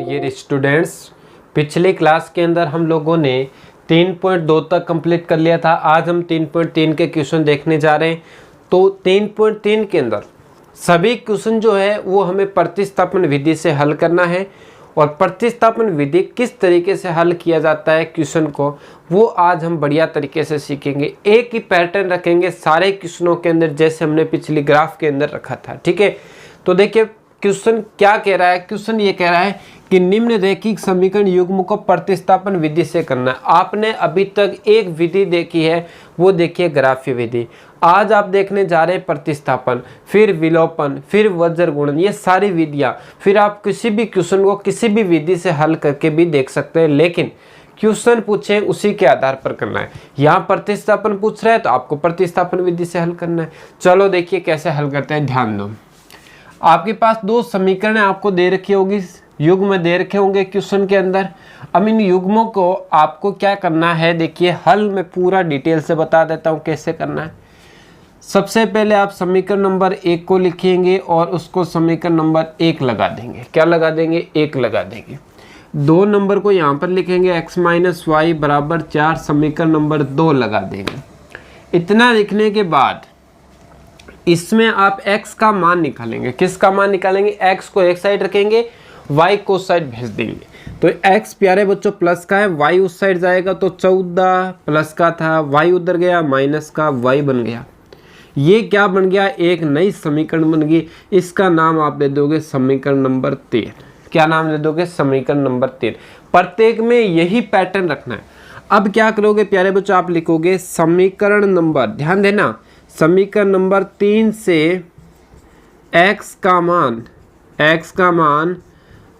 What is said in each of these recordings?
Dear students, पिछली class के अंदर हम लोगों ने 3.2 तक कंप्लीट कर लिया था। आज हम 3.3 के क्वेश्चन देखने जा रहे हैं। तो 3.3 के अंदर सभी क्वेश्चन जो है वो हमें प्रतिस्थापन विधि से हल करना है, और प्रतिस्थापन विधि किस तरीके से हल किया जाता है क्वेश्चन को, वो आज हम बढ़िया तरीके से सीखेंगे। एक ही पैटर्न रखेंगे सारे क्वेश्चनों के अंदर, जैसे हमने पिछली ग्राफ के अंदर रखा था। ठीक है, तो देखिए क्वेश्चन क्या कह रहा है। क्वेश्चन ये कह रहा है कि निम्न रैखिक समीकरण युग्म को प्रतिस्थापन विधि से करना है। आपने अभी तक एक विधि देखी है, वो देखिए ग्राफीय विधि। आज आप देखने जा रहे हैं प्रतिस्थापन, फिर विलोपन, फिर वज्र गुणन, ये सारी विधियां। फिर आप किसी भी क्वेश्चन को किसी भी विधि से हल करके भी देख सकते हैं, लेकिन क्वेश्चन पूछे उसी के आधार पर करना है। यहाँ प्रतिस्थापन पूछ रहा है तो आपको प्रतिस्थापन विधि से हल करना है। चलो देखिए कैसे हल करते हैं, ध्यान दो। आपके पास दो समीकरण आपको दे रखी होगी, युग्म दे रखे होंगे क्वेश्चन के अंदर। अब इन युग्मों को आपको क्या करना है, देखिए हल में पूरा डिटेल से बता देता हूँ कैसे करना है। सबसे पहले आप समीकरण नंबर 1 को लिखेंगे और उसको समीकरण नंबर 1 लगा देंगे। क्या लगा देंगे? 1 लगा देंगे। 2 नंबर को यहाँ पर लिखेंगे x माइनस वाई बराबर 4, समीकरण नंबर 2 लगा देंगे। इतना लिखने के बाद इसमें आप x का मान निकालेंगे। किसका मान निकालेंगे? x को एक साइड रखेंगे, y को साइड भेज देंगे। तो x प्यारे बच्चों प्लस का है, y उस साइड जाएगा तो 14 प्लस का था, y उधर गया माइनस का, y बन गया। ये क्या बन गया? एक नई समीकरण बन गई। इसका नाम आप दे दोगे समीकरण नंबर 3। क्या नाम दे दोगे? समीकरण नंबर 3। प्रत्येक में यही पैटर्न रखना है। अब क्या करोगे प्यारे बच्चों, आप लिखोगे समीकरण नंबर, ध्यान देना, समीकरण नंबर 3 से x का मान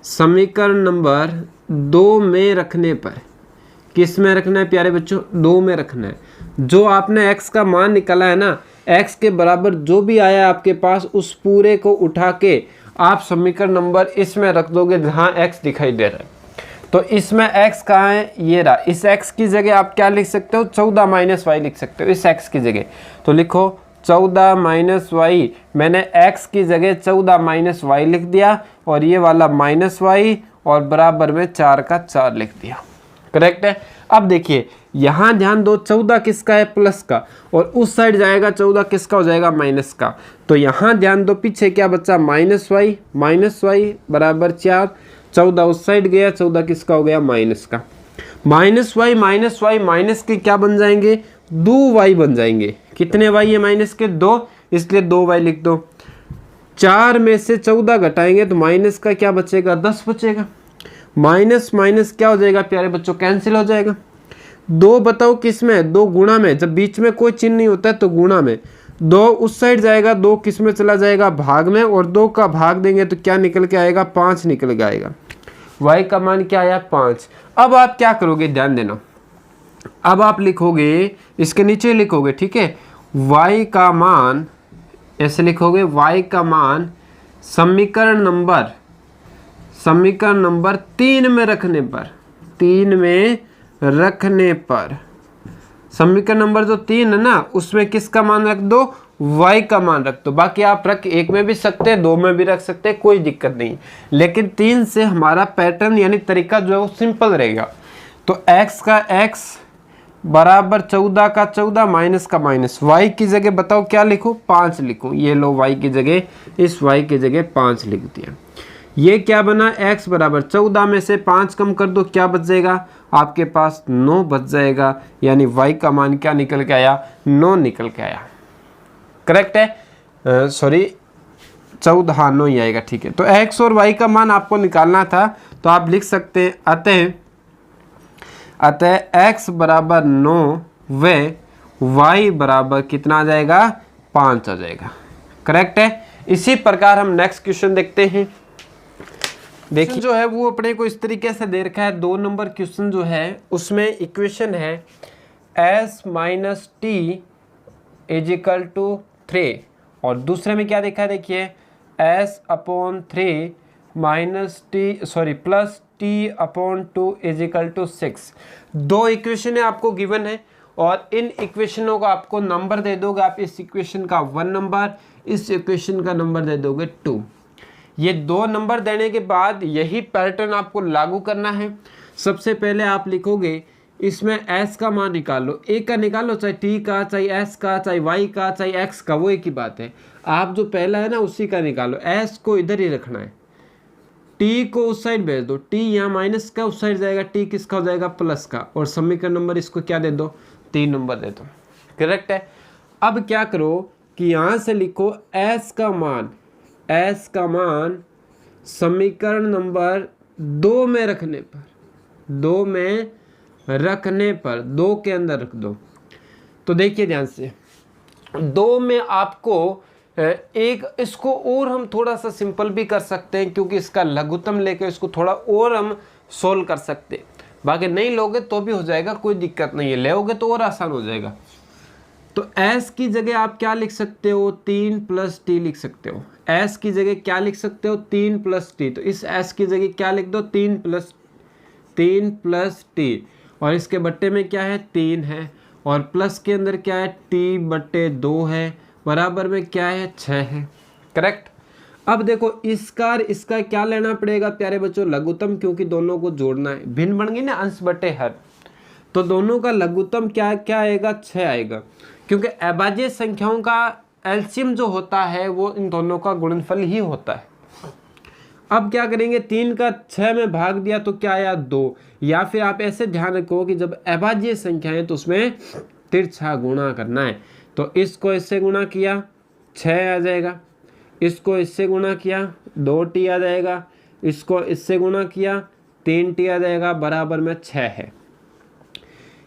समीकरण नंबर 2 में रखने पर, किस में रखना है प्यारे बच्चों? 2 में रखना है। जो आपने x का मान निकाला है ना, x के बराबर जो भी आया आपके पास, उस पूरे को उठा के आप समीकरण नंबर इसमें रख दोगे जहां x दिखाई दे रहा है। तो इसमें x कहाँ है? ये रहा। इस x की जगह आप क्या लिख सकते हो? 14 माइनस वाई लिख सकते हो इस x की जगह। तो लिखो 14 माइनस वाई, मैंने x की जगह 14 माइनस वाई लिख दिया, और ये वाला माइनस वाई, और बराबर में 4 का 4 लिख दिया। करेक्ट है। अब देखिए यहाँ ध्यान दो, 14 किसका है? प्लस का, और उस साइड जाएगा 14 किसका हो जाएगा? माइनस का। तो यहाँ ध्यान दो, पीछे क्या बचा? माइनस वाई बराबर 4, 14 उस साइड गया, 14 किसका हो गया? माइनस का। माइनस वाई माइनस के क्या बन जाएंगे? 2 वाई बन जाएंगे। कितने वाई है माइनस के? 2, इसलिए 2 वाई लिख दो। 4 में से 14 घटाएंगे तो माइनस का क्या बचेगा? 10 बचेगा। माइनस माइनस क्या हो जाएगा प्यारे बच्चों? कैंसिल हो जाएगा। 2 बताओ किस में? 2 गुणा में। जब बीच में कोई चिन्ह नहीं होता है तो गुणा में। 2 उस साइड जाएगा, 2 किस में चला जाएगा? भाग में, और 2 का भाग देंगे तो क्या निकल के आएगा? 5 निकल के आएगा। y का मान क्या आया? 5। अब आप क्या करोगे, ध्यान देना। अब आप लिखोगे, इसके नीचे लिखोगे, ठीक है, y का मान ऐसे लिखोगे, y का मान समीकरण नंबर 3 में रखने पर, समीकरण नंबर जो 3 है ना, उसमें किसका मान रख दो? y का मान रख दो। बाकी आप रख 1 में भी सकते हैं, 2 में भी रख सकते हैं, कोई दिक्कत नहीं। लेकिन 3 से हमारा पैटर्न यानी तरीका जो है वो सिंपल रहेगा। तो x का x बराबर 14 का 14 माइनस का माइनस। y की जगह बताओ क्या लिखूं? 5 लिखूं। ये लो y की जगह, इस y की जगह 5 लिख दिया। ये क्या बना? x बराबर 14 में से 5 कम कर दो, क्या बच जाएगा आपके पास? 9 बच जाएगा। यानी y का मान क्या निकल के आया? 9 निकल के आया। करेक्ट है। सॉरी 14, हाँ 9 ही आएगा। ठीक है, तो x और y का मान आपको निकालना था, तो आप लिख सकते हैं अतः x बराबर 9 व y बराबर कितना आ जाएगा? 5 आ जाएगा। करेक्ट है। इसी प्रकार हम नेक्स्ट क्वेश्चन देखते हैं। देखिए जो है वो अपने को इस तरीके से दे रखा है। 2 नंबर क्वेश्चन जो है उसमें इक्वेशन है s minus T is equal to 3, और दूसरे में क्या देखा है? देखिए s/3 minus T plus t/2 is equal to 6। 2 equation है आपको गिवन है, और इन इक्वेशनों को आपको नंबर दे दोगे। आप इस इक्वेशन का 1 नंबर, इस इक्वेशन का नंबर दे दोगे 2। ये 2 नंबर देने के बाद यही पैटर्न आपको लागू करना है। सबसे पहले आप लिखोगे इसमें s का मान निकालो, a का निकालो, चाहे t का, चाहे s का, चाहे y का, चाहे x का, वो एक ही बात है। आप जो पहला है ना उसी का निकालो, s को इधर ही रखना है, t को उस साइड भेज दो, t यहाँ माइनस का उस साइड जाएगा, t किसका हो जाएगा प्लस का, और समीकरण नंबर इसको क्या दे दो 3 नंबर दे दो। करेक्ट है। अब क्या करो कि यहाँ से लिखो s का मान समीकरण नंबर 2 में रखने पर, 2 के अंदर रख दो। तो देखिए ध्यान से, 2 में आपको एक, इसको और हम थोड़ा सा सिंपल भी कर सकते हैं क्योंकि इसका लघुत्तम लेकर इसको थोड़ा और हम सोल्व कर सकते हैं। बाकी नहीं लोगे तो भी हो जाएगा, कोई दिक्कत नहीं है, लेओगे तो और आसान हो जाएगा। तो s की जगह आप क्या लिख सकते हो 3 + t लिख सकते हो। s की जगह क्या लिख सकते हो 3 + t। तो इस s की जगह क्या लिख दो 3 + t, और इसके बट्टे में क्या है 3 है, और प्लस के अंदर क्या है t/2 है, बराबर में क्या है 6 है। करेक्ट। अब देखो इसका क्या लेना पड़ेगा प्यारे बच्चों लघुत्तम, क्योंकि दोनों को जोड़ना है, भिन्न बन गई ना अंश बटे हर, तो दोनों का लघुत्तम क्या आएगा 6 आएगा, क्योंकि अभाज्य संख्याओं का एलसीएम जो होता है वो इन दोनों का गुणनफल ही होता है। अब क्या करेंगे 3 का 6 में भाग दिया तो क्या आया 2, या फिर आप ऐसे ध्यान रखो कि जब अभाज्य संख्या है तो उसमें तिरछा गुणा करना है। तो इसको इससे गुणा किया 6 आ जाएगा, इसको इससे गुणा किया 2t आ जाएगा, इसको इससे गुणा किया 3t आ जाएगा, बराबर में 6 है।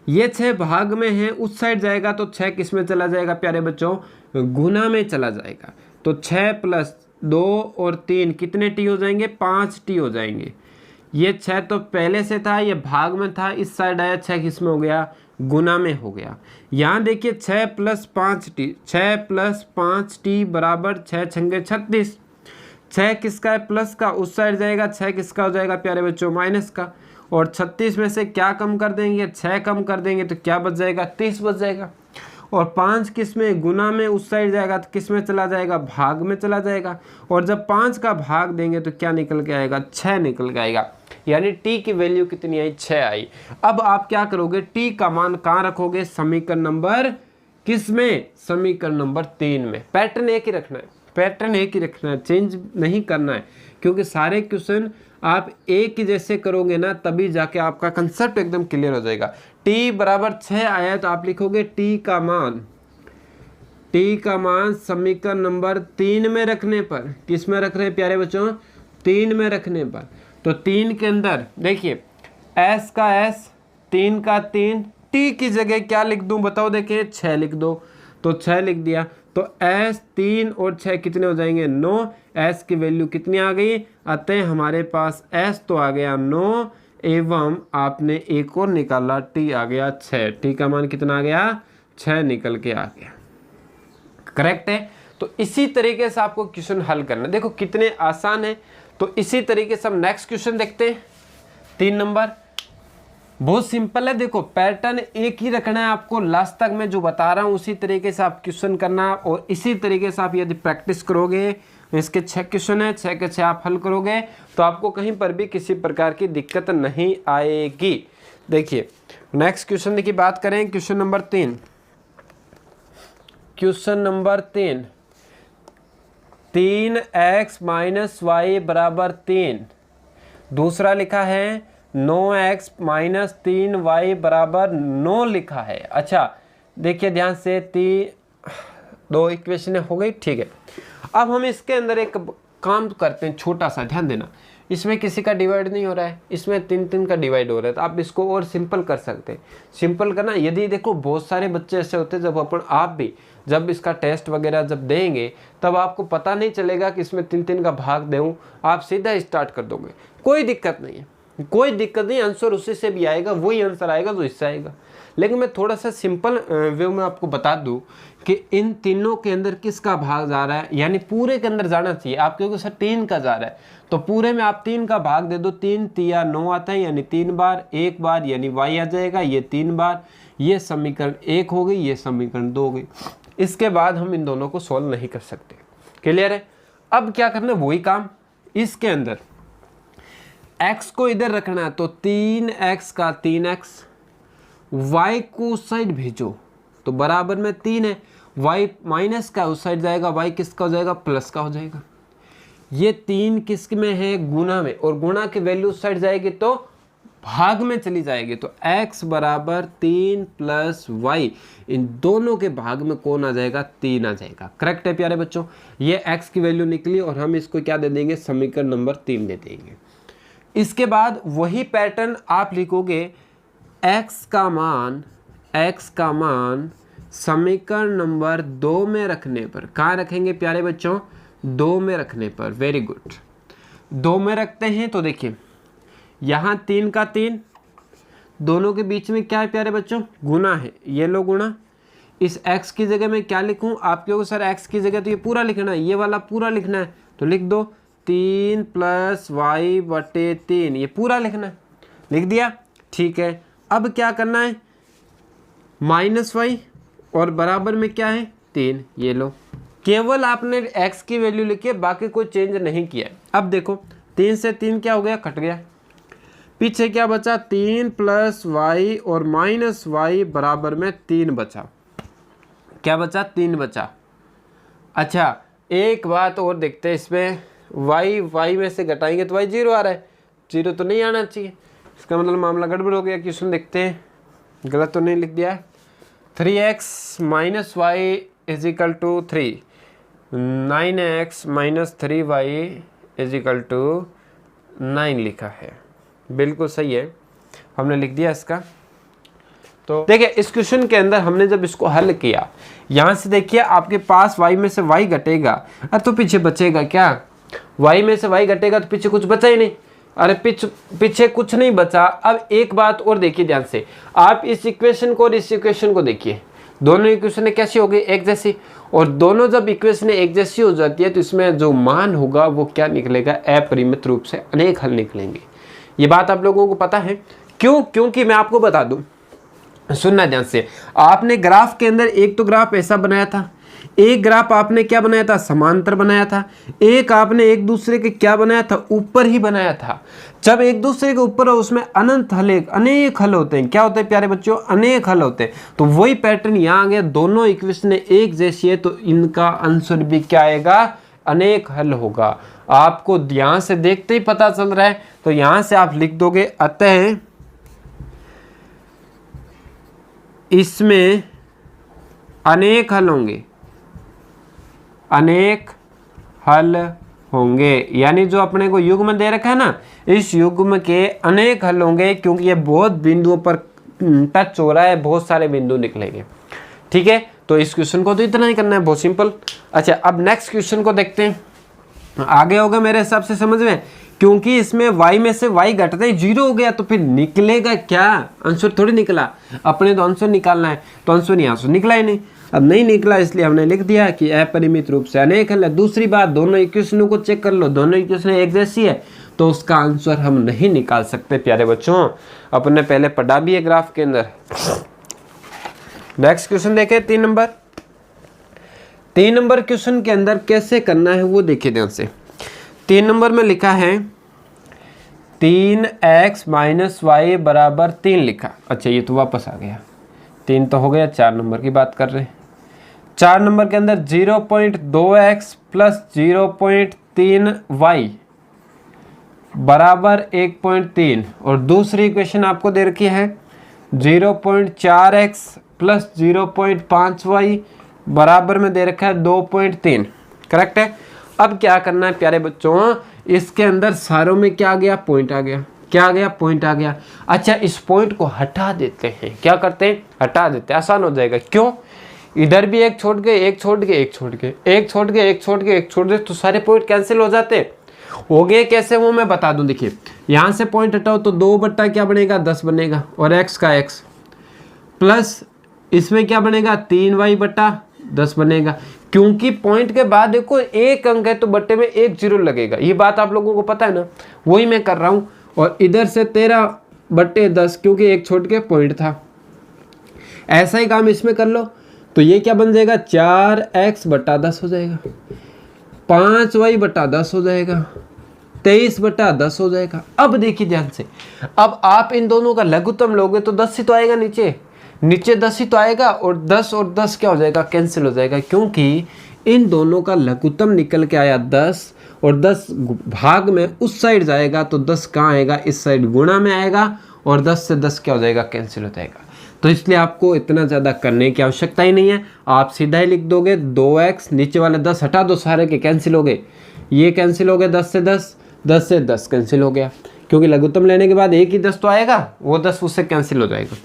ये 6 भाग में है, उस साइड जाएगा तो 6 किस में चला जाएगा प्यारे बच्चों गुना में चला जाएगा। तो 6 + 2 और 3 कितने t हो जाएंगे 5t हो जाएंगे। ये 6 तो पहले से था, ये भाग में था, इस साइड आया 6 किस में हो गया गुना में हो गया। यहाँ देखिए 6 + 5t, 6 + 5t बराबर 6 × 6 = 36। 6 किसका है प्लस का, उस साइड जाएगा, 6 किसका हो जाएगा प्यारे बच्चों माइनस का, और 36 में से क्या कम कर देंगे 6 कम कर देंगे तो क्या बच जाएगा 30 बच जाएगा। और 5 किस में गुना में उस साइड जाएगा तो किस में चला जाएगा भाग में चला जाएगा, और जब 5 का भाग देंगे तो क्या निकल के आएगा 6 निकल के आएगा, यानी t की वैल्यू कितनी आई 6 आई। अब आप क्या करोगे t का मान कहाँ रखोगे समीकरण नंबर किस में समीकरण नंबर 3 में। पैटर्न एक ही रखना है, पैटर्न एक ही रखना है, चेंज नहीं करना है, क्योंकि सारे क्वेश्चन आप एक ही जैसे करोगे ना तभी जाके आपका कंसेप्ट एकदम क्लियर हो जाएगा। t बराबर 6 आया तो आप लिखोगे t का मान समीकरण नंबर 3 में रखने पर, किस में रख रहे हैं प्यारे बच्चों 3 में रखने पर। तो 3 के अंदर देखिए s का s 3 का 3, t की जगह क्या लिख दूं बताओ, देखिए 6 लिख दो, तो 6 लिख दिया, तो s 3 और 6 कितने हो जाएंगे 9। s की वैल्यू कितनी आ गई, अतः हमारे पास s तो आ गया 9 एवं आपने एक और निकाला t आ गया 6। t का मान कितना आ गया 6 निकल के आ गया। करेक्ट है। तो इसी तरीके से आपको क्वेश्चन हल करना, देखो कितने आसान है। तो इसी तरीके से हम नेक्स्ट क्वेश्चन देखते हैं 3 नंबर। बहुत सिंपल है, देखो पैटर्न एक ही रखना है आपको, लास्ट तक मैं जो बता रहा हूँ उसी तरीके से आप क्वेश्चन करना, और इसी तरीके से आप यदि प्रैक्टिस करोगे, इसके 6 क्वेश्चन है, 6 के 6 आप हल करोगे तो आपको कहीं पर भी किसी प्रकार की दिक्कत नहीं आएगी। देखिए नेक्स्ट क्वेश्चन की बात करें, question number 3, question number 3, 3x - y = 3। दूसरा लिखा है 9x - 3y = 9 लिखा है। अच्छा देखिए ध्यान से, 2 इक्वेशन हो गई, ठीक है। अब हम इसके अंदर एक काम करते हैं छोटा सा, ध्यान देना, इसमें किसी का डिवाइड नहीं हो रहा है, इसमें 3 का डिवाइड हो रहा है, तो आप इसको और सिंपल कर सकते हैं। सिंपल करना, यदि देखो बहुत सारे बच्चे ऐसे होते हैं, जब आप भी जब इसका टेस्ट वगैरह जब देंगे तब आपको पता नहीं चलेगा कि इसमें 3 का भाग दूँ, आप सीधा स्टार्ट कर दोगे, कोई दिक्कत नहीं है, कोई दिक्कत नहीं, आंसर उसी से भी आएगा, वही आंसर आएगा जो इससे आएगा। लेकिन मैं थोड़ा सा सिंपल वे में आपको बता दूं कि इन तीनों के अंदर किसका भाग जा रहा है, यानी पूरे के अंदर जाना चाहिए। आप क्योंकि सर 3 का जा रहा है तो पूरे में आप 3 का भाग दे दो, 3 तिया 9 आता है, यानी 3 बार, 1 बार यानी y आ जाएगा, ये 3 बार, ये समीकरण 1 हो गई, ये समीकरण 2 हो गई। इसके बाद हम इन दोनों को सोल्व नहीं कर सकते। क्लियर है। अब क्या करना है, वही काम इसके अंदर x को इधर रखना है तो 3x का 3x, y को उस साइड भेजो तो बराबर में 3 है, y माइनस का उस साइड जाएगा, y किसका हो जाएगा, प्लस का हो जाएगा। ये 3 किस में है, गुना में, और गुना की वैल्यू उस साइड जाएगी तो भाग में चली जाएगी, तो x बराबर 3 प्लस y, इन दोनों के भाग में कौन आ जाएगा, 3 आ जाएगा। करेक्ट है प्यारे बच्चों, ये x की वैल्यू निकली और हम इसको क्या दे देंगे, समीकरण नंबर 3 दे देंगे। इसके बाद वही पैटर्न आप लिखोगे, x का मान समीकरण नंबर 2 में रखने पर, कहाँ रखेंगे प्यारे बच्चों, 2 में रखने पर। वेरी गुड, 2 में रखते हैं तो देखिए यहाँ 3 का 3, दोनों के बीच में क्या है प्यारे बच्चों, गुना है, ये लो गुना। इस x की जगह में क्या लिखूं, आप कहोगे सर x की जगह तो ये पूरा लिखना है, ये वाला पूरा लिखना है, तो लिख दो 3 प्लस वाई बटे 3, ये पूरा लिखना है, लिख दिया। ठीक है, अब क्या करना है, माइनस वाई और बराबर में क्या है 3, ये लो। केवल आपने x की वैल्यू लिखी है, बाकी कोई चेंज नहीं किया है। अब देखो 3 से 3 क्या हो गया, कट गया, पीछे क्या बचा, 3 प्लस वाई और माइनस वाई बराबर में 3 बचा, क्या बचा, 3 बचा। अच्छा एक बात और देखते हैं इसमें, y में से घटाएंगे तो y 0 आ रहा है, 0 तो नहीं आना चाहिए, इसका मतलब मामला गड़बड़ हो गया। क्वेश्चन देखते हैं, गलत तो नहीं लिख दिया है। 3x minus Y is equal to 3, 9x minus 3y is equal to 9 लिखा है, बिल्कुल सही है, हमने लिख दिया इसका। तो देखिए इस क्वेश्चन के अंदर हमने जब इसको हल किया, यहाँ से देखिए आपके पास y में से y घटेगा, अरे तो पीछे बचेगा क्या, y में से y घटेगा तो पीछे कुछ बचा ही नहीं, अरे पीछे कुछ नहीं बचा। अब एक बात और देखिए ध्यान से, आप इस इक्वेशन को और इस इक्वेशन को देखिए, दोनों इक्वेशन कैसी हो गई, एक जैसी, और दोनों जब इक्वेशन एक जैसी हो जाती है तो इसमें जो मान होगा वो क्या निकलेगा, अपरिमित रूप से अनेक हल निकलेंगे। ये बात आप लोगों को पता है क्यों, क्योंकि मैं आपको बता दूं, सुनना ध्यान से, आपने ग्राफ के अंदर एक तो ग्राफ ऐसा बनाया था, एक ग्राफ आपने क्या बनाया था, समांतर बनाया था, एक आपने एक दूसरे के क्या बनाया था, ऊपर ही बनाया था। जब एक दूसरे के ऊपर हो उसमें अनंत हल, अनेक हल होते हैं, क्या होते हैं प्यारे बच्चों, अनेक हल होते हैं। तो वही पैटर्न यहाँ आ गया, दोनों इक्वेशन एक जैसी है तो इनका आंसर भी क्या आएगा, अनेक हल होगा। आपको ध्यान से देखते ही पता चल रहा है, तो यहां से आप लिख दोगे, अतः इसमें अनेक हल होंगे, अनेक हल होंगे, यानी जो अपने को युग्म दे रखा है ना, इस युग्म के अनेक हल होंगे, क्योंकि ये बहुत बिंदुओं पर टच हो रहा है, बहुत सारे बिंदु निकलेंगे। ठीक है, तो इस क्वेश्चन को तो इतना ही करना है, बहुत सिंपल। अच्छा अब नेक्स्ट क्वेश्चन को देखते हैं, आगे होगा मेरे हिसाब से समझ में, क्योंकि इसमें y में से y घटते ही 0 हो गया, तो फिर निकलेगा क्या, आंसर थोड़ी निकला, अपने तो आंसर निकालना है, तो आंसर नहीं, आंसर निकला ही नहीं। अब नहीं निकला इसलिए हमने लिख दिया कि अपरिमित रूप से अनेक हल है। दूसरी बात, दोनों इक्वेशनों को चेक कर लो, दोनों इक्वेशन एक जैसी है, तो उसका आंसर हम नहीं निकाल सकते प्यारे बच्चों, अपने पहले पढ़ा भी है ग्राफ के अंदर। नेक्स्ट क्वेश्चन देखें, 3 नंबर क्वेश्चन के अंदर कैसे करना है वो देखिए ध्यान से। 3 नंबर में लिखा है 3x माइनस वाई बराबर 3 लिखा। अच्छा ये तो वापस आ गया, 3 तो हो गया, 4 नंबर की बात कर रहे हैं। 4 नंबर के अंदर 0.2x प्लस 0.3y बराबर 1.3, और दूसरी इक्वेशन आपको दे रखी है 0.4x प्लस 0.5y बराबर में दे रखा है 2.3। करेक्ट है। अब क्या करना है प्यारे बच्चों, इसके अंदर सारों में क्या आ गया, पॉइंट आ गया, क्या आ गया, पॉइंट आ गया। अच्छा इस पॉइंट को हटा देते हैं, क्या करते हैं, हटा देते हैं, आसान हो जाएगा। क्यों, इधर भी एक छोड़ के एक छोड़ के एक छोड़ के एक छोड़ के एक छोड़ के एक छोड़ दे तो सारे पॉइंट कैंसिल हो जाते हो गए। कैसे वो मैं बता दूं, देखिए यहाँ से पॉइंट हटाओ तो 2 बट्टा क्या बनेगा, 10 बनेगा, और x का x प्लस इसमें क्या बनेगा, 3y बट्टा 10 बनेगा। क्योंकि पॉइंट के बाद देखो एक अंक है तो बट्टे में 1 0 लगेगा, ये बात आप लोगों को पता है ना, वही मैं कर रहा हूँ। और इधर से 13 बट्टे 10, क्योंकि एक छोड़ के पॉइंट था। ऐसा ही काम इसमें कर लो तो ये क्या बन जाएगा, 4x बट्टा 10 हो जाएगा, 5y बट्टा 10 हो जाएगा, 23/10 हो जाएगा। अब देखिए ध्यान से, अब आप इन दोनों का लघुत्तम लोगे तो 10 ही तो आएगा, नीचे 10 ही तो आएगा, और 10 और 10 क्या हो जाएगा, कैंसिल हो जाएगा, क्योंकि इन दोनों का लघुत्तम निकल के आया 10, और 10 भाग में उस साइड जाएगा तो 10 कहाँ आएगा, इस साइड गुणा में आएगा, और 10 से 10 क्या हो जाएगा, कैंसिल हो जाएगा। तो इसलिए आपको इतना ज़्यादा करने की आवश्यकता ही नहीं है, आप सीधा ही लिख दोगे 2x, नीचे वाले 10 हटा दो, सारे के कैंसिल हो गए, ये कैंसिल हो गए, 10 से 10, 10 से 10 कैंसिल हो गया, क्योंकि लघुत्तम लेने के बाद एक ही 10 तो आएगा, वो 10 उससे कैंसिल हो जाएगा।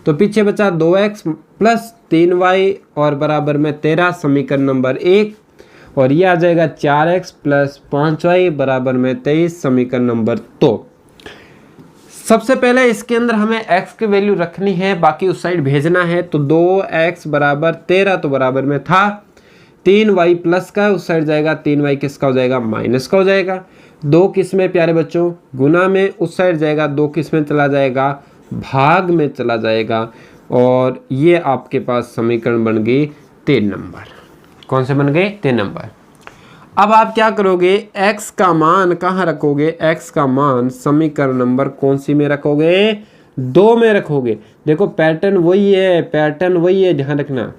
तो पीछे बचा 2x प्लस 3y और बराबर में 13, समीकरण नंबर 1, और ये आ जाएगा 4x प्लस 5y बराबर में 23, समीकरण नंबर 2। सबसे पहले इसके अंदर हमें x की वैल्यू रखनी है, बाकी उस साइड भेजना है। तो 2x बराबर 13 तो बराबर में था 3y प्लस का, उस साइड जाएगा 3y किसका हो जाएगा, माइनस का हो जाएगा। 2 किस में प्यारे बच्चों, गुना में, उस साइड जाएगा 2 किस में चला जाएगा, भाग में चला जाएगा, और ये आपके पास समीकरण बन गई 3 नंबर। कौन से बन गए, 3 नंबर। अब आप क्या करोगे, x का मान कहाँ रखोगे, x का मान समीकरण नंबर कौन सी में रखोगे, 2 में रखोगे। देखो पैटर्न वही है, ध्यान रखना,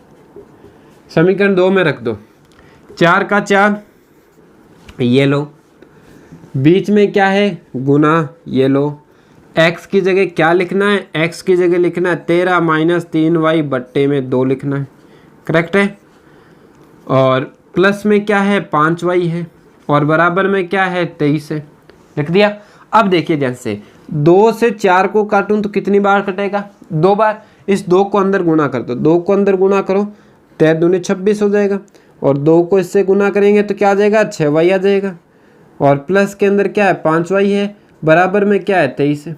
समीकरण 2 में रख दो। 4 का 4, ये लो, बीच में क्या है, गुना, ये लो। x की जगह क्या लिखना है, x की जगह लिखना है 13 माइनस 3y बट्टे में 2 लिखना है, करेक्ट है। और प्लस में क्या है, 5y है, और बराबर में क्या है, 23 है, लिख दिया। अब देखिए ध्यान से, 2 से 4 को काटूं तो कितनी बार कटेगा, 2 बार। इस 2 को अंदर गुना कर दो, 2 को अंदर गुना करो, 13 दूनी 26 हो जाएगा, और 2 को इससे गुना करेंगे तो क्या आ जाएगा, 6y आ जाएगा, और प्लस के अंदर क्या है, 5y है, बराबर में क्या है, 23 है।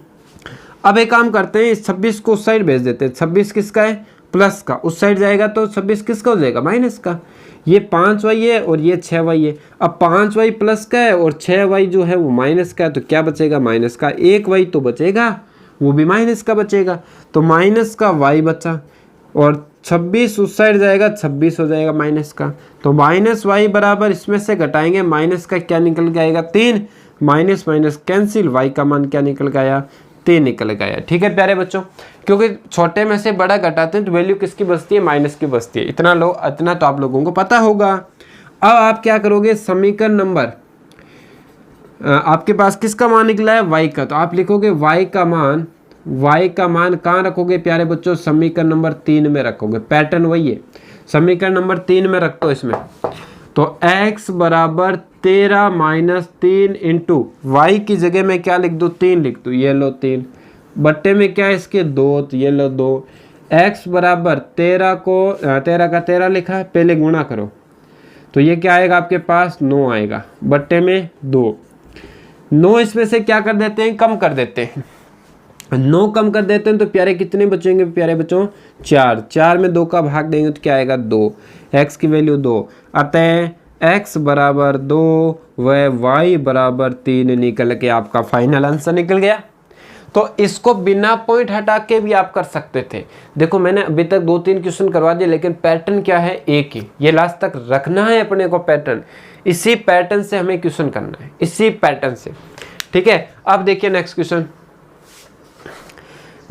अब एक काम करते हैं, इस 26 को उस साइड भेज देते हैं। 26 किसका है, प्लस का, उस साइड जाएगा तो 26 किसका हो जाएगा, माइनस का। ये 5y है और ये 6y है। अब 5y प्लस का है और 6y जो है वो माइनस का है, तो क्या बचेगा, माइनस का। 1y तो बचेगा, वो भी माइनस का बचेगा, तो माइनस का y बचा, और 26 उस साइड जाएगा, 26 हो जाएगा माइनस का। तो माइनस y बराबर, इसमें से घटाएंगे, माइनस का क्या निकल के आएगा, 3, माइनस माइनस कैंसिल, y का मान क्या निकल के आया, 3 निकल गया। ठीक है प्यारे बच्चों, क्योंकि छोटे में से बड़ा घटाते हैं तो वैल्यू किसकी बचती है, माइनस की बचती है। इतना तो आप लोगों को पता होगा। अब आप क्या करोगे, समीकरण नंबर, आपके पास किसका मान निकला है, y का, तो आप लिखोगे y का मान कहाँ रखोगे प्यारे बच्चों, समीकरण नंबर 3 में रखोगे। पैटर्न वही है, समीकरण नंबर 3 में रख दो इसमें। तो x बराबर 13 माइनस 3 इंटू वाई की जगह में क्या लिख दो, 3 लिख दो, ये लो 3, बट्टे में क्या है इसके 2, तो ये लो 2। x बराबर 13 का 13 लिखा है, पहले गुणा करो तो ये क्या आएगा आपके पास, 9 आएगा, बट्टे में 2। 9 इसमें से क्या कर देते हैं, कम कर देते हैं। 9 कम कर देते हैं तो प्यारे कितने बचेंगे प्यारे बच्चों, 4। 4 में 2 का भाग देंगे तो क्या आएगा, 2। x की वैल्यू 2, अतः x बराबर 2 व y बराबर 3 निकल के आपका फाइनल आंसर निकल गया। तो इसको बिना पॉइंट हटा के भी आप कर सकते थे। देखो मैंने अभी तक 2-3 क्वेश्चन करवा दिए, लेकिन पैटर्न क्या है, एक ही। ये लास्ट तक रखना है अपने को पैटर्न, इसी पैटर्न से हमें क्वेश्चन करना है, इसी पैटर्न से। ठीक है, अब देखिए नेक्स्ट क्वेश्चन।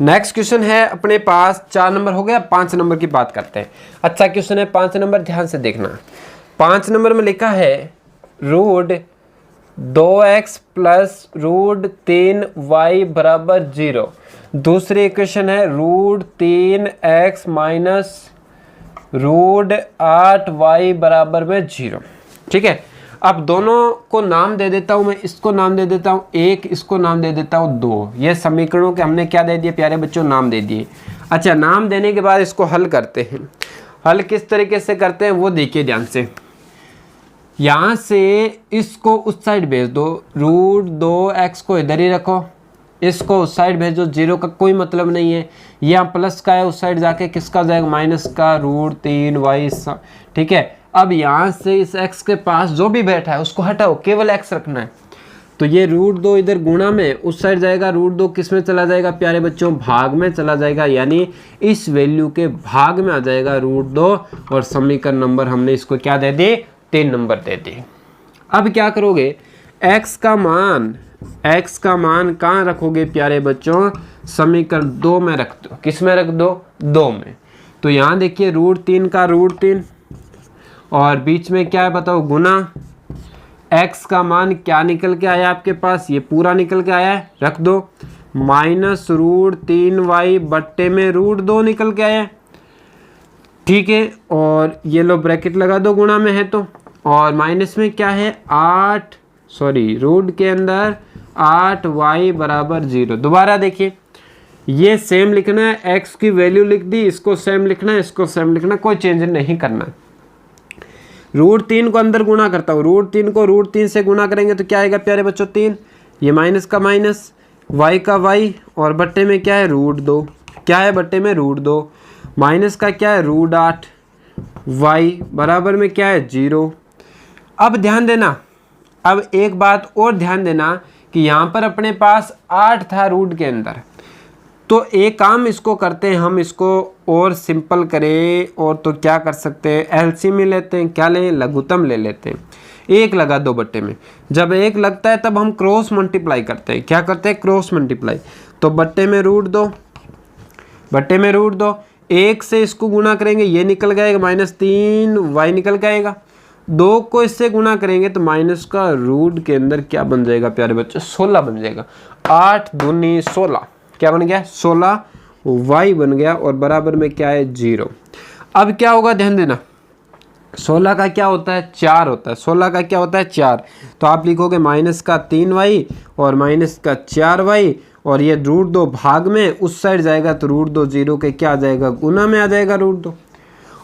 नेक्स्ट क्वेश्चन है अपने पास 4 नंबर हो गया, 5 नंबर की बात करते हैं। अच्छा क्वेश्चन है 5 नंबर, ध्यान से देखना। 5 नंबर में लिखा है root 2x plus root 3y बराबर 0। दूसरी इक्वेशन है root 3x minus root 8y बराबर में 0। ठीक है, अब दोनों को नाम दे देता हूं मैं, इसको नाम दे देता हूं 1, इसको नाम दे देता हूं 2। ये समीकरणों के हमने क्या दे दिए प्यारे बच्चों, नाम दे दिए। अच्छा, नाम देने के बाद इसको हल करते हैं। हल किस तरीके से करते हैं वो देखिए ध्यान से। यहाँ से इसको उस साइड भेज दो, रूट 2x को इधर ही रखो, इसको उस साइड भेजो, 0 का कोई मतलब नहीं है। यहाँ प्लस का है, उस साइड जाके किसका हो जाएगा, माइनस का, रूट 3y। ठीक है, अब यहाँ से इस x के पास जो भी बैठा है उसको हटाओ, केवल x रखना है। तो ये रूट 2 इधर गुणा में, उस साइड जाएगा, रूट 2 किस में चला जाएगा प्यारे बच्चों, भाग में चला जाएगा, यानी इस वैल्यू के भाग में आ जाएगा रूट 2। और समीकरण नंबर हमने इसको क्या दे दी, 3 नंबर दे दी। अब क्या करोगे, x का मान कहाँ रखोगे प्यारे बच्चों, समीकरण 2 में रख दो। किस में रख दो, 2 में। तो यहाँ देखिए √3 का √3 और बीच में क्या है बताओ, गुना। x का मान क्या निकल के आया आपके पास, ये पूरा निकल के आया है, रख दो। माइनस √3y बट्टे में √2 निकल के आया है, ठीक है। और ये लो ब्रैकेट लगा दो, गुणा में है तो, और माइनस में क्या है, रूट के अंदर 8y बराबर 0। दोबारा देखिए, ये सेम लिखना है, x की वैल्यू लिख दी, इसको सेम लिखना है, इसको सेम लिखना है, कोई चेंज नहीं करना। √3 को अंदर गुणा करता हूँ, √3 को √3 से गुणा करेंगे तो क्या आएगा प्यारे बच्चों, 3। ये माइनस का माइनस, y का y, और बट्टे में क्या है, √2। क्या है बट्टे में, √2। माइनस का क्या है, √8, y बराबर में क्या है, 0। अब ध्यान देना, अब एक बात और ध्यान देना कि यहाँ पर अपने पास 8 था रूट के अंदर, तो एक काम इसको करते हैं, हम इसको और सिंपल करें और तो क्या कर सकते हैं, एलसीएम में लेते हैं, क्या लें, लघुत्तम ले लेते हैं। 1 लगा 2 बट्टे में, जब 1 लगता है तब हम क्रॉस मल्टीप्लाई करते हैं। क्या करते हैं, क्रॉस मल्टीप्लाई। तो बट्टे में √2, बट्टे में √2, 1 से इसको गुणा करेंगे, ये निकल जाएगा -3y निकल जाएगा। 2 को इससे गुणा करेंगे तो माइनस का रूट के अंदर क्या बन जाएगा प्यारे बच्चों, 16 बन जाएगा। 8 दूनी 16, क्या बन गया, 16 y बन गया, और बराबर में क्या है, 0। अब क्या होगा, ध्यान देना, 16 का क्या होता है, 4 होता है। 16 का क्या होता है, 4। तो आप लिखोगे माइनस का 3y और माइनस का 4y, और ये √2 भाग में उस साइड जाएगा तो √2 0 के क्या आ जाएगा, गुना में आ जाएगा √2।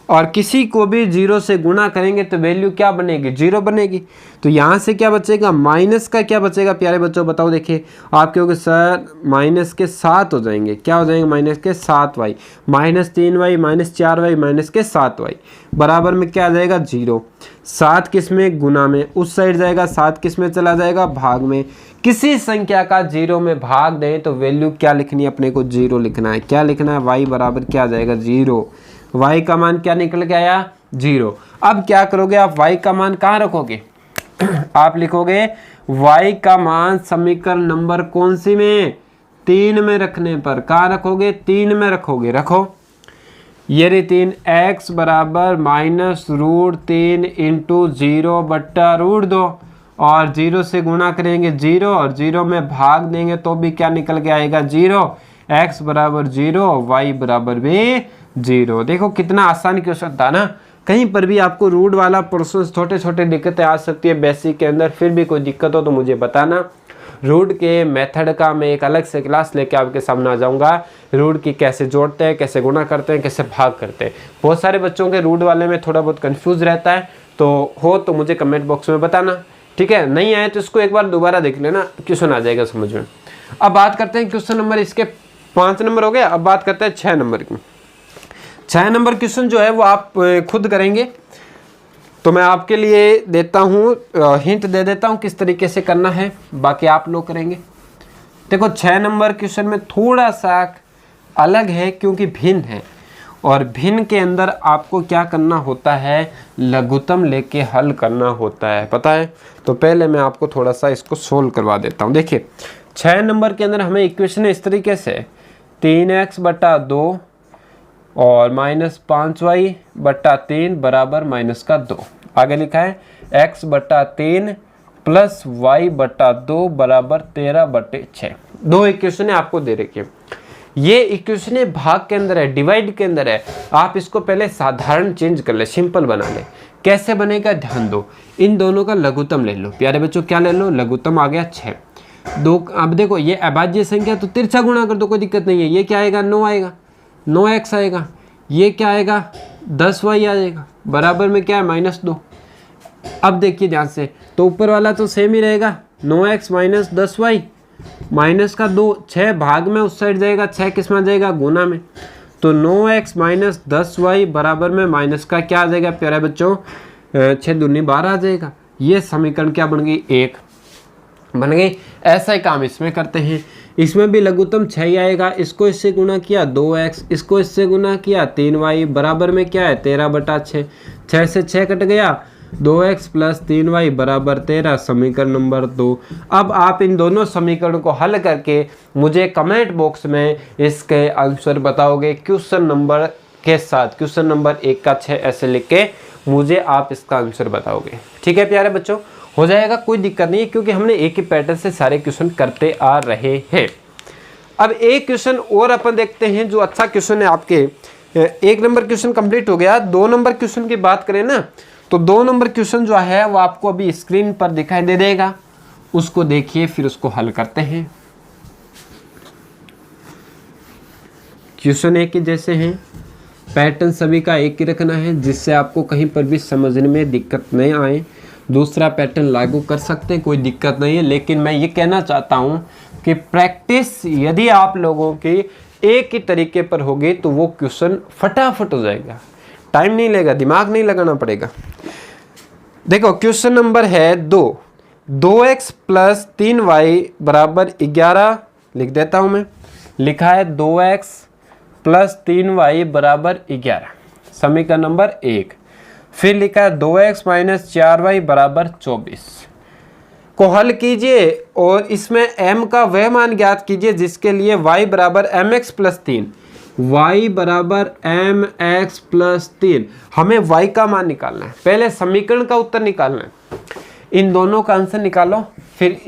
और किसी को भी 0 से गुणा करेंगे तो वैल्यू क्या बनेगी, 0 बनेगी। तो यहाँ से क्या बचेगा, माइनस का क्या बचेगा प्यारे बच्चों, बताओ। देखिए आप कहोगे सर माइनस के 7 हो जाएंगे, क्या हो जाएंगे, माइनस के 7y, -3y -4y के 7y बराबर में क्या आ जाएगा, 0। 7 किस में, गुना में, उस साइड जाएगा, 7 किस में चला जाएगा, भाग में। किसी संख्या का 0 में भाग दें तो वैल्यू क्या लिखनी है, अपने को 0 लिखना है। क्या लिखना है, y बराबर क्या आ जाएगा, 0। y का मान क्या निकल के आया, 0। अब क्या करोगे आप, y का मान कहाँ रखोगे आप लिखोगे y का मान समीकरण नंबर कौन सी में, 3 में रखने पर। कहाँ रखोगे, 3 में रखोगे, रखो। ये रे 3, x बराबर -√3 इंटू 0 बट्टा √2, और 0 से गुणा करेंगे 0, और 0 में भाग देंगे तो भी क्या निकल के आएगा, 0। x बराबर 0, y बराबर भी 0। देखो कितना आसान क्वेश्चन था ना। कहीं पर भी आपको रूट वाला प्रोसेस छोटे छोटे दिक्कतें आ सकती है बेसिक के अंदर, फिर भी कोई दिक्कत हो तो मुझे बताना। रूट के मेथड का मैं एक अलग से क्लास लेके आपके सामने आ जाऊंगा। रूट की कैसे जोड़ते हैं, कैसे गुणा करते हैं, कैसे भाग करते हैं। बहुत सारे बच्चों के रूट वाले में थोड़ा बहुत कंफ्यूज रहता है, तो हो तो मुझे कमेंट बॉक्स में बताना, ठीक है। नहीं आए तो इसको एक बार दोबारा देख लेना, क्वेश्चन आ जाएगा समझ में। अब बात करते हैं क्वेश्चन नंबर, इसके 5 नंबर हो गया। अब बात करते हैं 6 नंबर की। 6 नंबर क्वेश्चन जो है वो आप खुद करेंगे, तो मैं आपके लिए देता हूँ, हिंट दे देता हूँ किस तरीके से करना है, बाकी आप लोग करेंगे। देखो 6 नंबर क्वेश्चन में थोड़ा सा अलग है क्योंकि भिन्न है, और भिन्न के अंदर आपको क्या करना होता है, लघुत्तम लेके हल करना होता है, पता है। तो पहले मैं आपको थोड़ा सा इसको सोल्व करवा देता हूँ। देखिए 6 नंबर के अंदर हमें इक्वेशन इस तरीके से 3x बटा 2 और -5y/3 बराबर -2। आगे लिखा है x बटा 3 प्लस y/2 बराबर 13/6। 2 इक्वेशन आपको दे रखी है। ये इक्वेशन भाग के अंदर है, डिवाइड के अंदर है। आप इसको पहले साधारण चेंज कर ले, सिंपल बना ले। कैसे बनेगा ध्यान दो, इन दोनों का लघुत्तम ले लो प्यारे बच्चों। क्या ले लो, लघुत्तम आ गया 6। 2 अब देखो ये अभाज्य संख्या तो तिरछा गुणा कर दो, कोई दिक्कत नहीं है। ये क्या आएगा, 9 आएगा, 9x आएगा। ये क्या आएगा, 10y आ जाएगा, बराबर में क्या है, -2। अब देखिए ध्यान से, तो ऊपर वाला तो सेम ही रहेगा, 9x माइनस 10y माइनस का 2, 6 भाग में उस साइड जाएगा, 6 किस में जाएगा, गुना में। तो 9x माइनस 10y बराबर में माइनस का क्या आ जाएगा प्यारे बच्चों, 6 दूनी 12 आ जाएगा। ये समीकरण क्या बन गई, 1 बन गई। ऐसा ही काम इसमें करते हैं। इसमें भी लघुत्तम 6 आएगा, इसको इससे गुना किया 2x, इसको इससे गुना किया 3y, बराबर में क्या है 13/6। 6 से 6 कट गया, 2x प्लस 3y बराबर 13 समीकरण नंबर 2। अब आप इन दोनों समीकरणों को हल करके मुझे कमेंट बॉक्स में इसके आंसर बताओगे क्वेश्चन नंबर के साथ। क्वेश्चन नंबर 1 का 6 ऐसे लिख के मुझे आप इसका आंसर बताओगे। ठीक है प्यारे बच्चों, हो जाएगा, कोई दिक्कत नहीं है, क्योंकि हमने एक ही पैटर्न से सारे क्वेश्चन करते आ रहे हैं। अब एक क्वेश्चन और अपन देखते हैं जो अच्छा क्वेश्चन है आपके। 1 नंबर क्वेश्चन कंप्लीट हो गया। 2 नंबर क्वेश्चन की बात करें ना, तो 2 नंबर क्वेश्चन जो है वो आपको अभी स्क्रीन पर दिखाई दे देगा, उसको देखिए फिर उसको हल करते हैं। क्वेश्चन एक ही जैसे हैं, पैटर्न सभी का एक ही रखना है जिससे आपको कहीं पर भी समझने में दिक्कत नहीं आए। दूसरा पैटर्न लागू कर सकते हैं, कोई दिक्कत नहीं है, लेकिन मैं ये कहना चाहता हूँ कि प्रैक्टिस यदि आप लोगों की एक ही तरीके पर होगी तो वो क्वेश्चन फटाफट हो जाएगा, टाइम नहीं लगेगा, दिमाग नहीं लगाना पड़ेगा। देखो क्वेश्चन नंबर है 2x प्लस 3y बराबर 11 लिख देता हूँ मैं। लिखा है 2x प्लस 3y बराबर 11 समीकरण नंबर 1। फिर लिखा है 2x माइनस 4y बराबर 24 को हल कीजिए और इसमें m का वह मान ज्ञात कीजिए जिसके लिए y बराबर mx प्लस 3। y बराबर mx प्लस 3, हमें y का मान निकालना है। पहले समीकरण का उत्तर निकालना है, इन दोनों का आंसर निकालो, फिर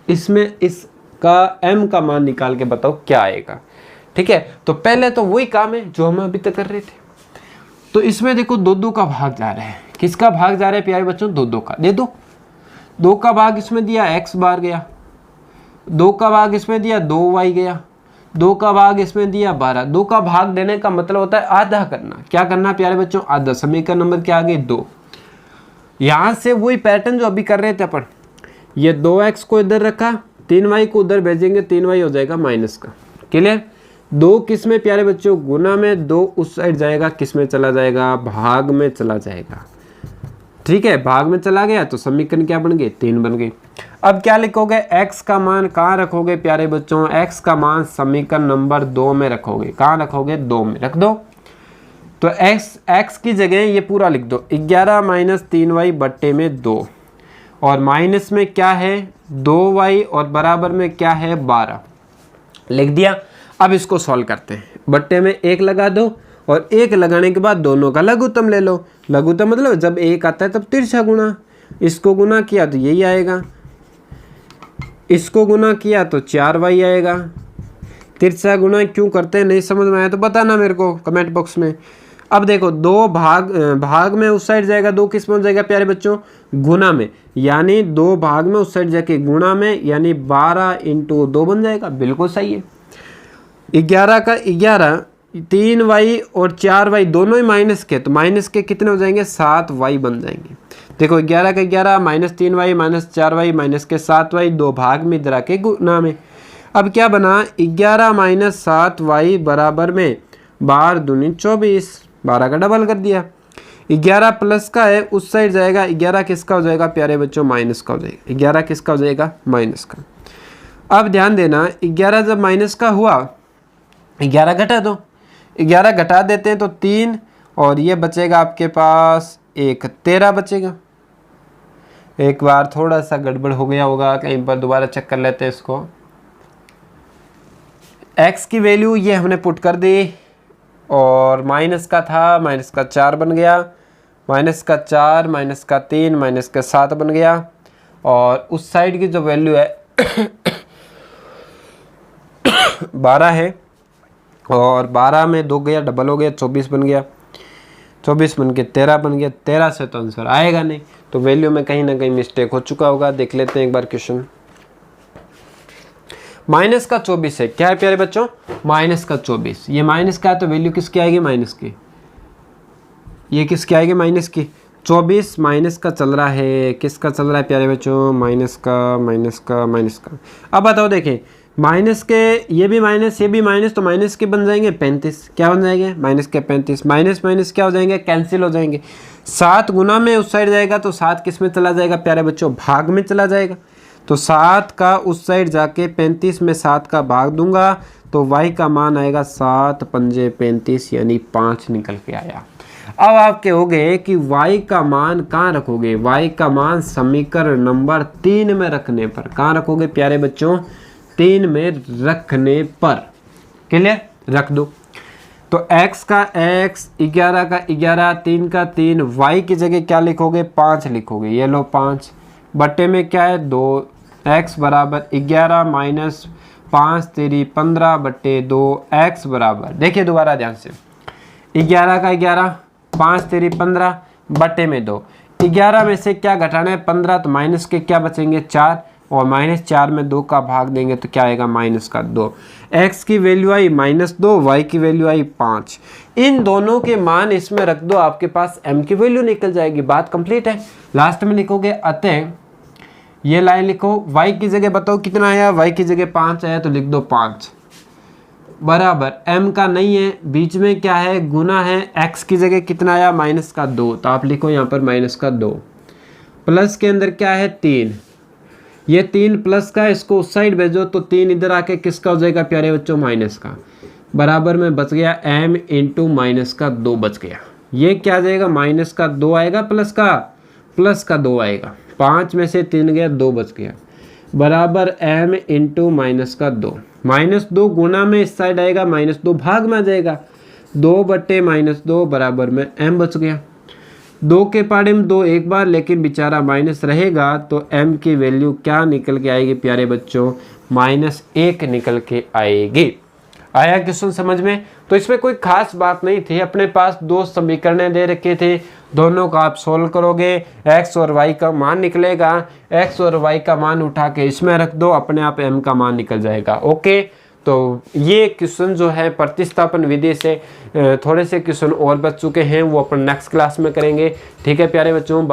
इसमें इसका m का मान निकाल के बताओ क्या आएगा। ठीक है, तो पहले तो वही काम है जो हम अभी तक कर रहे थे। तो इसमें देखो 2 का भाग जा रहा है। किसका भाग जा रहा है प्यारे बच्चों? 2 का। दे दो, 2 का भाग इसमें दिया x बार गया, 2 का भाग इसमें दिया 2y गया, 2 का भाग इसमें दिया 12। 2 का भाग देने का मतलब होता है आधा करना। क्या करना प्यारे बच्चों? आधा। समीकरण नंबर क्या आ गई? 2। यहाँ से वही पैटर्न जो अभी कर रहे थे अपन, ये 2x को इधर रखा, 3y को उधर भेजेंगे, 3y हो जाएगा माइनस का। क्लियर? 2 किस में प्यारे बच्चों? गुना में। 2 उस साइड जाएगा, किस में चला जाएगा? भाग में चला जाएगा। ठीक है, भाग में चला गया तो समीकरण क्या बन गए? 3 बन गई। अब क्या लिखोगे? x का मान कहाँ रखोगे प्यारे बच्चों? x का मान समीकरण नंबर 2 में रखोगे। कहाँ रखोगे? 2 में रख दो। तो x की जगह ये पूरा लिख दो, 11 माइनस 3y बट्टे में 2, और माइनस में क्या है? 2y, और बराबर में क्या है? 12 लिख दिया। अब इसको सॉल्व करते हैं। बट्टे में 1 लगा दो, और 1 लगाने के बाद दोनों का लघुत्तम ले लो। लघुत्तम मतलब जब 1 आता है तब तिरछा गुणा। इसको गुना किया तो यही आएगा, इसको गुना किया तो 4y आएगा। तिरछा गुना क्यों करते हैं, नहीं समझ में आया तो बताना मेरे को कमेंट बॉक्स में। अब देखो 2 भाग में उस साइड जाएगा, 2 किस में हो जाएगा प्यारे बच्चों? गुना में, यानी 2 भाग में उस साइड जाके गुणा में, यानी 12 × 2 बन जाएगा। बिल्कुल सही है। 11 का 11, 3y और 4y दोनों ही माइनस के, तो माइनस के कितने हो जाएंगे? 7y बन जाएंगे। देखो 11 का 11 minus 3y minus 4y minus के 7y, 2 भाग में इधर आके गुना में। अब क्या बना? 11 माइनस 7y बराबर में 12 दूनी 24, 12 का डबल कर दिया। 11 प्लस का है, उस साइड जाएगा, 11 किसका हो जाएगा प्यारे बच्चों? माइनस का हो जाएगा। 11 किसका हो जाएगा? माइनस का। अब ध्यान देना, 11 जब माइनस का हुआ, 11 घटा दो, 11 घटा देते हैं तो 3, और ये बचेगा आपके पास 1, 13 बचेगा। एक बार थोड़ा सा गड़बड़ हो गया होगा, कहीं पर दोबारा चेक कर लेते हैं इसको। x की वैल्यू ये हमने पुट कर दी, और माइनस का था, माइनस का 4 बन गया, माइनस का 4 माइनस का 3 माइनस का 7 बन गया, और उस साइड की जो वैल्यू है 12 है, और 12 में 2 गया, डबल हो गया, 24 बन गया, 24 बन के 13 बन गया। 13 से तो आंसर आएगा नहीं, तो वैल्यू में कहीं ना कहीं मिस्टेक हो चुका होगा। देख लेते हैं एक बार क्वेश्चन। माइनस का 24 है, क्या है प्यारे बच्चों? माइनस का 24। ये माइनस का है तो वैल्यू किसकी आएगी? माइनस की। ये किसकी आएगी? माइनस की। 24 माइनस का चल रहा है, किसका चल रहा है प्यारे बच्चों? माइनस का, माइनस का, माइनस का। अब बताओ, देखें माइनस के, ये भी माइनस, ये भी माइनस, तो माइनस के बन जाएंगे 35। क्या बन जाएंगे? माइनस के 35। माइनस माइनस क्या हो जाएंगे? कैंसिल हो जाएंगे। 7 गुना में उस साइड जाएगा, तो 7 किस में चला जाएगा प्यारे बच्चों? भाग में चला जाएगा। तो 7 का उस साइड जाके 35 में 7 का भाग दूंगा, तो y का मान आएगा 7 पंजे 35, यानी 5 निकल के आया। अब आप कहोगे कि y का मान कहाँ रखोगे, y का मान समीकरण नंबर 3 में रखने पर। कहाँ रखोगे प्यारे बच्चों, 3 में रखने पर। क्लियर, रख दो। तो x का x, 11 का 11, 3 का 3, y की जगह क्या लिखोगे, 5 लिखोगे। ये लो 5 बट्टे में क्या है 2, x बराबर 11 माइनस 5 तेरी 15 बट्टे 2, x बराबर, देखिए दोबारा ध्यान से, 11 का 11, 5 तेरी 15 बट्टे में 2। 11 में से क्या घटाना है 15, तो माइनस के क्या बचेंगे 4, और माइनस 4 में 2 का भाग देंगे तो क्या आएगा माइनस का 2। x की वैल्यू आई -2, y की वैल्यू आई 5। इन दोनों के मान इसमें रख दो, आपके पास m की वैल्यू निकल जाएगी। बात कंप्लीट है। लास्ट में लिखोगे अतः, ये लाइन लिखो, y की जगह बताओ कितना आया, y की जगह 5 आया तो लिख दो 5 बराबर, m का नहीं है, बीच में क्या है गुना है, x की जगह कितना आया माइनस का 2, तो आप लिखो यहाँ पर माइनस का 2, प्लस के अंदर क्या है 3, ये 3 प्लस का, इसको उस साइड भेजो तो 3 इधर आके किसका हो जाएगा प्यारे बच्चों, माइनस का, बराबर में बच गया m इंटू माइनस का 2 बच गया। ये क्या आ जाएगा, माइनस का 2 आएगा, प्लस का 2 आएगा, 5 में से 3 गया 2 बच गया, बराबर m इंटू माइनस का 2, -2 गुना में इस साइड आएगा, -2 भाग में आ जाएगा, 2 बट्टे -2 बराबर में m बच गया। 2 के पाड़े में 2 एक बार, लेकिन बेचारा माइनस रहेगा तो m की वैल्यू क्या निकल के आएगी प्यारे बच्चों, -1 निकल के आएगी। आया क्वेश्चन समझ में? तो इसमें कोई खास बात नहीं थी, अपने पास 2 समीकरण दे रखे थे, दोनों का आप सोल्व करोगे, x और y का मान निकलेगा, x और y का मान उठा के इसमें रख दो, अपने आप m का मान निकल जाएगा। ओके, तो ये क्वेश्चन जो है प्रतिस्थापन विधि से थोड़े से क्वेश्चन और बच चुके हैं, वो अपन नेक्स्ट क्लास में करेंगे। ठीक है प्यारे बच्चों।